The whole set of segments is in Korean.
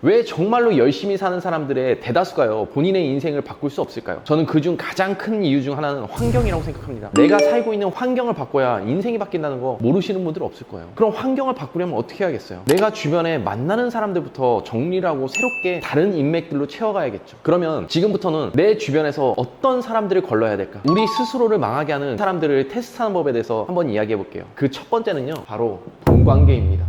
왜 정말로 열심히 사는 사람들의 대다수가요 본인의 인생을 바꿀 수 없을까요? 저는 그중 가장 큰 이유 중 하나는 환경이라고 생각합니다. 내가 살고 있는 환경을 바꿔야 인생이 바뀐다는 거 모르시는 분들은 없을 거예요. 그럼 환경을 바꾸려면 어떻게 해야겠어요? 내가 주변에 만나는 사람들부터 정리를 하고 새롭게 다른 인맥들로 채워가야겠죠. 그러면 지금부터는 내 주변에서 어떤 사람들을 걸러야 될까? 우리 스스로를 망하게 하는 사람들을 테스트하는 법에 대해서 한번 이야기해 볼게요. 그 첫 번째는요 바로 돈관계입니다.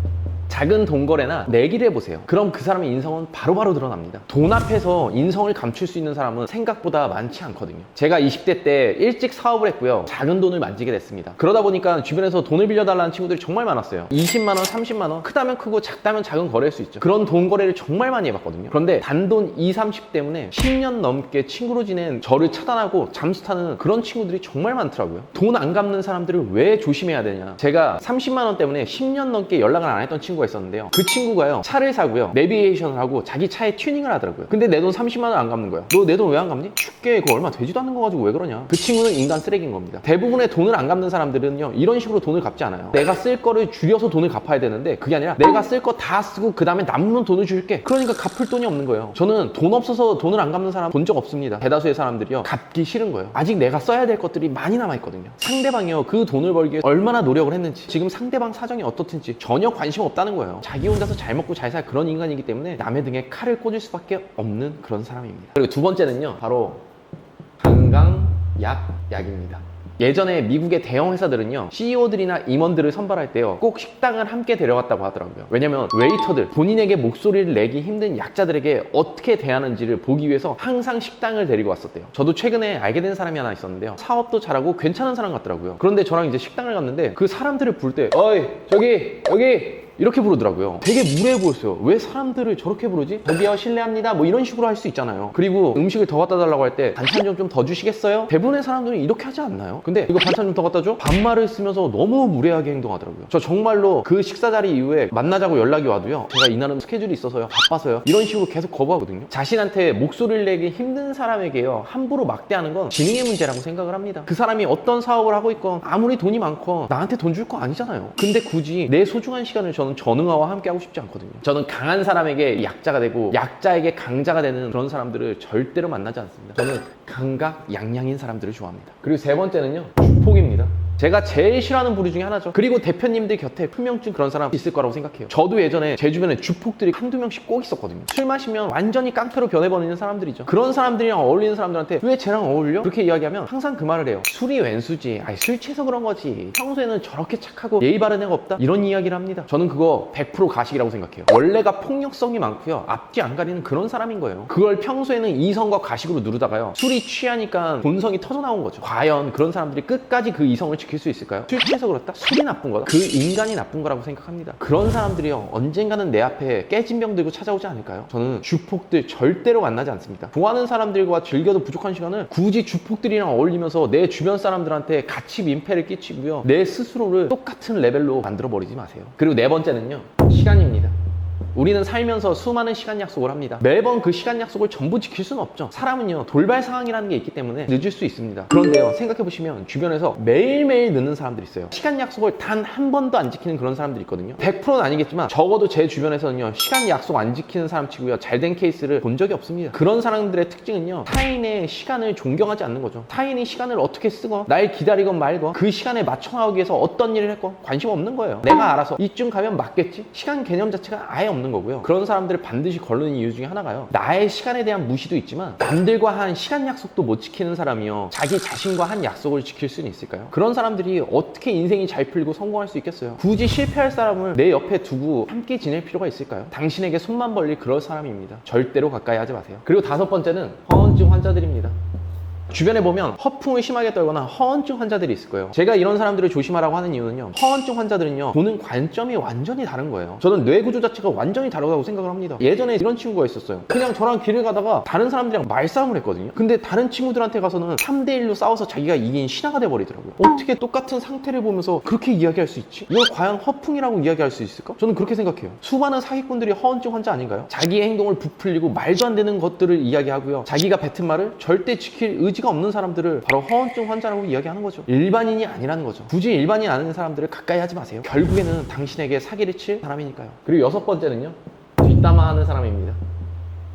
작은 돈 거래나 내기를 해보세요. 그럼 그 사람의 인성은 바로바로 드러납니다. 돈 앞에서 인성을 감출 수 있는 사람은 생각보다 많지 않거든요. 제가 20대 때 일찍 사업을 했고요. 작은 돈을 만지게 됐습니다. 그러다 보니까 주변에서 돈을 빌려달라는 친구들이 정말 많았어요. 20만 원, 30만 원, 크다면 크고 작다면 작은 거래일 수 있죠. 그런 돈 거래를 정말 많이 해봤거든요. 그런데 단돈 20, 30 때문에 10년 넘게 친구로 지낸 저를 차단하고 잠수 타는 그런 친구들이 정말 많더라고요. 돈 안 갚는 사람들을 왜 조심해야 되냐. 제가 30만 원 때문에 10년 넘게 연락을 안 했던 친구가 있었는데요. 그 친구가요 차를 사고요 내비게이션을 하고 자기 차에 튜닝을 하더라고요. 근데 내 돈 30만 원 안 갚는 거야. 너 내 돈 왜 안 갚니? 쉽게 그거 얼마 되지도 않는 거 가지고 왜 그러냐. 그 친구는 인간 쓰레기인 겁니다. 대부분의 돈을 안 갚는 사람들은요 이런 식으로 돈을 갚지 않아요. 내가 쓸 거를 줄여서 돈을 갚아야 되는데 그게 아니라 내가 쓸 거 다 쓰고 그 다음에 남는 돈을 줄게. 그러니까 갚을 돈이 없는 거예요. 저는 돈 없어서 돈을 안 갚는 사람 본 적 없습니다. 대다수의 사람들이요 갚기 싫은 거예요. 아직 내가 써야 될 것들이 많이 남아있거든요. 상대방이요 그 돈을 벌기 위해 얼마나 노력을 했는지 지금 상대방 사정이 어떻든지 전혀 관심 없다는 거예요. 자기 혼자서 잘 먹고 잘 살 그런 인간이기 때문에 남의 등에 칼을 꽂을 수밖에 없는 그런 사람입니다. 그리고 두 번째는요 바로 강강약약입니다. 예전에 미국의 대형 회사들은요 CEO들이나 임원들을 선발할 때요 꼭 식당을 함께 데려갔다고 하더라고요. 왜냐면 웨이터들, 본인에게 목소리를 내기 힘든 약자들에게 어떻게 대하는지를 보기 위해서 항상 식당을 데리고 왔었대요. 저도 최근에 알게 된 사람이 하나 있었는데요 사업도 잘하고 괜찮은 사람 같더라고요. 그런데 저랑 이제 식당을 갔는데 그 사람들을 부를 때 어이 저기 여기 이렇게 부르더라고요. 되게 무례해 보였어요. 왜 사람들을 저렇게 부르지? 저기요 실례합니다 뭐 이런 식으로 할 수 있잖아요. 그리고 음식을 더 갖다 달라고 할 때 반찬 좀 더 주시겠어요? 대부분의 사람들은 이렇게 하지 않나요? 근데 이거 반찬 좀 더 갖다 줘? 반말을 쓰면서 너무 무례하게 행동하더라고요. 저 정말로 그 식사 자리 이후에 만나자고 연락이 와도요 제가 이날은 스케줄이 있어서요 바빠서요 이런 식으로 계속 거부하거든요. 자신한테 목소리를 내기 힘든 사람에게요 함부로 막대하는 건 지능의 문제라고 생각을 합니다. 그 사람이 어떤 사업을 하고 있건 아무리 돈이 많건 나한테 돈 줄 거 아니잖아요. 근데 굳이 내 소중한 시간을 저는 전능화와 함께 하고 싶지 않거든요. 저는 강한 사람에게 약자가 되고 약자에게 강자가 되는 그런 사람들을 절대로 만나지 않습니다. 저는 강각양양인 사람들을 좋아합니다. 그리고 세 번째는요 주폭입니다. 제가 제일 싫어하는 부류 중에 하나죠. 그리고 대표님들 곁에 투명증 그런 사람 있을 거라고 생각해요. 저도 예전에 제 주변에 주폭들이 한두 명씩 꼭 있었거든요. 술 마시면 완전히 깡패로 변해버리는 사람들이죠. 그런 사람들이랑 어울리는 사람들한테 왜 쟤랑 어울려? 그렇게 이야기하면 항상 그 말을 해요. 술이 웬수지. 아니 술 취해서 그런 거지. 평소에는 저렇게 착하고 예의 바른 애가 없다? 이런 이야기를 합니다. 저는 그거 100% 가식이라고 생각해요. 원래가 폭력성이 많고요 앞뒤 안 가리는 그런 사람인 거예요. 그걸 평소에는 이성과 가식으로 누르다가요 술이 취하니까 본성이 터져나온 거죠. 과연 그런 사람들이 끝까지 그 이성을 지킬 수 있을까요? 술 취해서 그렇다? 술이 나쁜 거다? 그 인간이 나쁜 거라고 생각합니다. 그런 사람들이요 언젠가는 내 앞에 깨진 병 들고 찾아오지 않을까요? 저는 주폭들 절대로 만나지 않습니다. 좋아하는 사람들과 즐겨도 부족한 시간을 굳이 주폭들이랑 어울리면서 내 주변 사람들한테 같이 민폐를 끼치고요 내 스스로를 똑같은 레벨로 만들어 버리지 마세요. 그리고 네 번째는요 시간입니다. 우리는 살면서 수많은 시간 약속을 합니다. 매번 그 시간 약속을 전부 지킬 수는 없죠. 사람은요 돌발 상황이라는 게 있기 때문에 늦을 수 있습니다. 그런데요 생각해보시면 주변에서 매일매일 늦는 사람들이 있어요. 시간 약속을 단 한 번도 안 지키는 그런 사람들이 있거든요. 100%는 아니겠지만 적어도 제 주변에서는요 시간 약속 안 지키는 사람 치고요 잘된 케이스를 본 적이 없습니다. 그런 사람들의 특징은요 타인의 시간을 존경하지 않는 거죠. 타인이 시간을 어떻게 쓰건 날 기다리건 말건 그 시간에 맞춰나가기 위해서 어떤 일을 했건 관심 없는 거예요. 내가 알아서 이쯤 가면 맞겠지? 시간 개념 자체가 아예 없는 거고요. 그런 사람들을 반드시 걸르는 이유 중에 하나가요 나의 시간에 대한 무시도 있지만 남들과 한 시간 약속도 못 지키는 사람이요 자기 자신과 한 약속을 지킬 수는 있을까요? 그런 사람들이 어떻게 인생이 잘 풀리고 성공할 수 있겠어요? 굳이 실패할 사람을 내 옆에 두고 함께 지낼 필요가 있을까요? 당신에게 손만 벌릴 그럴 사람입니다. 절대로 가까이 하지 마세요. 그리고 다섯 번째는 허언증 환자들입니다. 주변에 보면 허풍을 심하게 떨거나 허언증 환자들이 있을 거예요. 제가 이런 사람들을 조심하라고 하는 이유는요 허언증 환자들은요 보는 관점이 완전히 다른 거예요. 저는 뇌 구조 자체가 완전히 다르다고 생각을 합니다. 예전에 이런 친구가 있었어요. 그냥 저랑 길을 가다가 다른 사람들이랑 말싸움을 했거든요. 근데 다른 친구들한테 가서는 3대1로 싸워서 자기가 이긴 신하가 돼버리더라고요. 어떻게 똑같은 상태를 보면서 그렇게 이야기할 수 있지? 이걸 과연 허풍이라고 이야기할 수 있을까? 저는 그렇게 생각해요. 수많은 사기꾼들이 허언증 환자 아닌가요? 자기의 행동을 부풀리고 말도 안 되는 것들을 이야기하고요 자기가 뱉은 말을 절대 지킬 의지가 없는 사람들을 바로 허언증 환자라고 이야기하는 거죠. 일반인이 아니라는 거죠. 굳이 일반인 아닌 사람들을 가까이 하지 마세요. 결국에는 당신에게 사기를 칠 사람이니까요. 그리고 여섯 번째는요 뒷 뒷담화하는 사람입니다.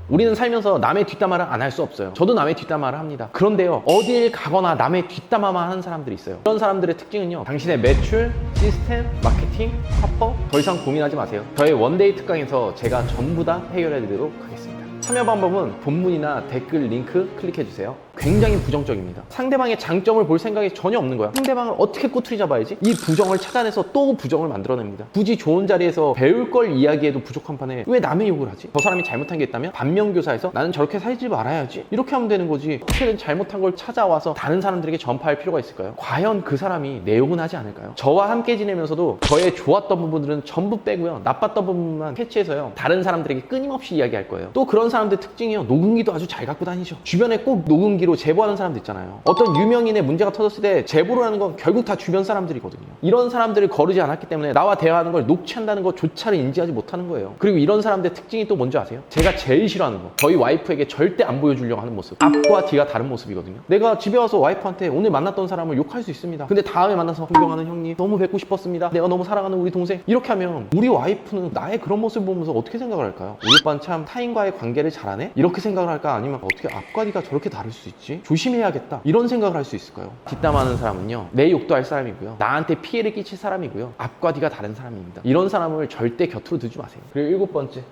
우리는 살면서 남의 뒷담화를 안 할 수 없어요. 저도 남의 뒷담화를 합니다. 그런데요, 어딜 가거나 남의 뒷담화만 하는 사람들이 있어요. 그런 사람들의 특징은요, 당신의 매출, 시스템, 마케팅, 화법 더 이상 고민하지 마세요. 저의 원데이 특강에서 제가 전부 다 해결해 드리도록 하겠습니다. 참여 방법은 본문이나 댓글 링크 클릭해주세요. 굉장히 부정적입니다. 상대방의 장점을 볼 생각이 전혀 없는 거야. 상대방을 어떻게 꼬투리 잡아야지? 이 부정을 찾아내서 또 부정을 만들어냅니다. 굳이 좋은 자리에서 배울 걸 이야기해도 부족한 판에 왜 남의 욕을 하지? 저 사람이 잘못한 게 있다면 반면교사에서 나는 저렇게 살지 말아야지, 이렇게 하면 되는 거지. 어떻게든 잘못한 걸 찾아와서 다른 사람들에게 전파할 필요가 있을까요? 과연 그 사람이 내 욕은 하지 않을까요? 저와 함께 지내면서도 저의 좋았던 부분들은 전부 빼고요, 나빴던 부분만 캐치해서요, 다른 사람들에게 끊임없이 이야기할 거예요. 또 그런 사람들 특징이요, 녹음기도 아주 잘 갖고 다니죠. 주변에 꼭 녹음기로 제보하는 사람들 있잖아요. 어떤 유명인의 문제가 터졌을 때 제보를 하는 건 결국 다 주변 사람들이거든요. 이런 사람들을 거르지 않았기 때문에 나와 대화하는 걸 녹취한다는 것조차를 인지하지 못하는 거예요. 그리고 이런 사람들의 특징이 또 뭔지 아세요? 제가 제일 싫어하는 거, 저희 와이프에게 절대 안 보여주려고 하는 모습. 앞과 뒤가 다른 모습이거든요. 내가 집에 와서 와이프한테 오늘 만났던 사람을 욕할 수 있습니다. 근데 다음에 만나서 존경하는 형님, 너무 뵙고 싶었습니다, 내가 너무 사랑하는 우리 동생, 이렇게 하면 우리 와이프는 나의 그런 모습을 보면서 어떻게 생각을 할까요? 우리 오빠는 참 타인과의 관계를 잘하네? 이렇게 생각을 할까? 아니면 어떻게 앞과 뒤가 저렇게 다를 수 있지? 조심해야겠다, 이런 생각을 할 수 있을까요? 뒷담화하는 사람은요, 내 욕도 할 사람이고요, 나한테 피해를 끼칠 사람이고요, 앞과 뒤가 다른 사람입니다. 이런 사람을 절대 곁으로 두지 마세요. 그리고 7번째,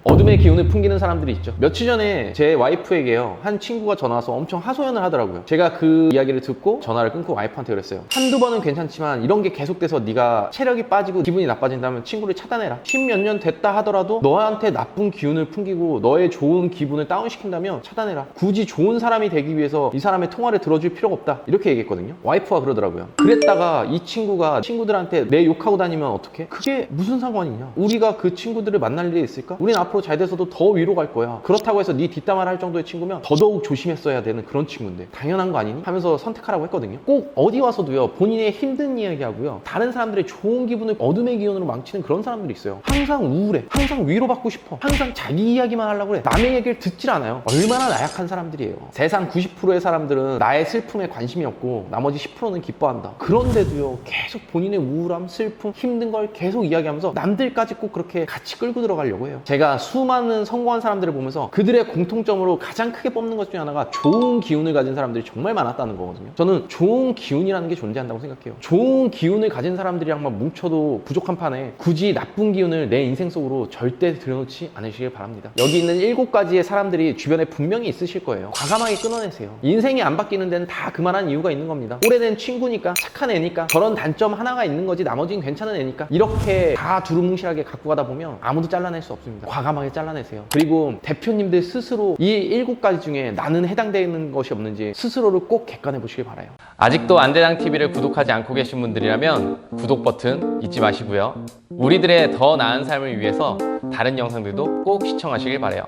어둠의 기운을 풍기는 사람들이 있죠. 며칠 전에 제 와이프에게요, 한 친구가 전화 와서 엄청 하소연을 하더라고요. 제가 그 이야기를 듣고 전화를 끊고 와이프한테 그랬어요. 한두 번은 괜찮지만 이런 게 계속돼서 네가 체력이 빠지고 기분이 나빠진다면 친구를 차단해라. 10몇 년 됐다 하더라도 너한테 나쁜 기운을 풍기고 너의 좋은 기분을 다운시킨다면 차단해라. 굳이 좋은 사람이 되기 위해서 이 사람의 통화를 들어줄 필요가 없다, 이렇게 얘기했거든요. 와이프가 그러더라고요. 그랬다가 이 친구가 친구들한테 내 욕하고 다니면 어떡해? 그게 무슨 상관이냐? 우리가 그 친구들을 만날 일이 있을까? 우린 앞으로 잘 돼서도 더 위로 갈 거야. 그렇다고 해서 네 뒷담화를 할 정도의 친구면 더더욱 조심했어야 되는 그런 친구인데 당연한 거 아니니? 하면서 선택하라고 했거든요. 꼭 어디 와서도요, 본인의 힘든 이야기하고요, 다른 사람들의 좋은 기분을 어둠의 기운으로 망치는 그런 사람들이 있어요. 항상 우울해, 항상 위로받고 싶어, 항상 자기 이야기만 하려고 그래, 남의 얘기를 듣질 않아요. 얼마나 나약한 사람들이에요. 세상 90%의 사람들은 나의 슬픔에 관심이 없고 나머지 10%는 기뻐한다. 그런데도요, 계속 본인의 우울함, 슬픔, 힘든 걸 계속 이야기하면서 남들까지 꼭 그렇게 같이 끌고 들어가려고 해요. 제가 수많은 성공한 사람들을 보면서 그들의 공통점으로 가장 크게 뽑는 것 중에 하나가 좋은 기운을 가진 사람들이 정말 많았다는 거거든요. 저는 좋은 기운이라는 게 존재한다고 생각해요. 좋은 기운을 가진 사람들이랑만 뭉쳐도 부족한 판에 굳이 나쁜 기운을 내 인생 속으로 절대 들여놓지 않으시길 바랍니다. 여기 있는 7가지의 사람들이 주변에 분명히 있으실 거예요. 과감하게 끊어내세요. 인생이 안 바뀌는 데는 다 그만한 이유가 있는 겁니다. 오래된 친구니까, 착한 애니까, 저런 단점 하나가 있는 거지 나머지는 괜찮은 애니까, 이렇게 다 두루뭉실하게 갖고 가다 보면 아무도 잘라낼 수 없습니다. 과감하게 잘라내세요. 그리고 대표님들 스스로 이 7가지 중에 나는 해당되는 것이 없는지 스스로를 꼭 객관해 보시길 바라요. 아직도 안대장TV를 구독하지 않고 계신 분들이라면 구독 버튼 잊지 마시고요. 우리들의 더 나은 삶을 위해서 다른 영상들도 꼭 시청하시길 바라요.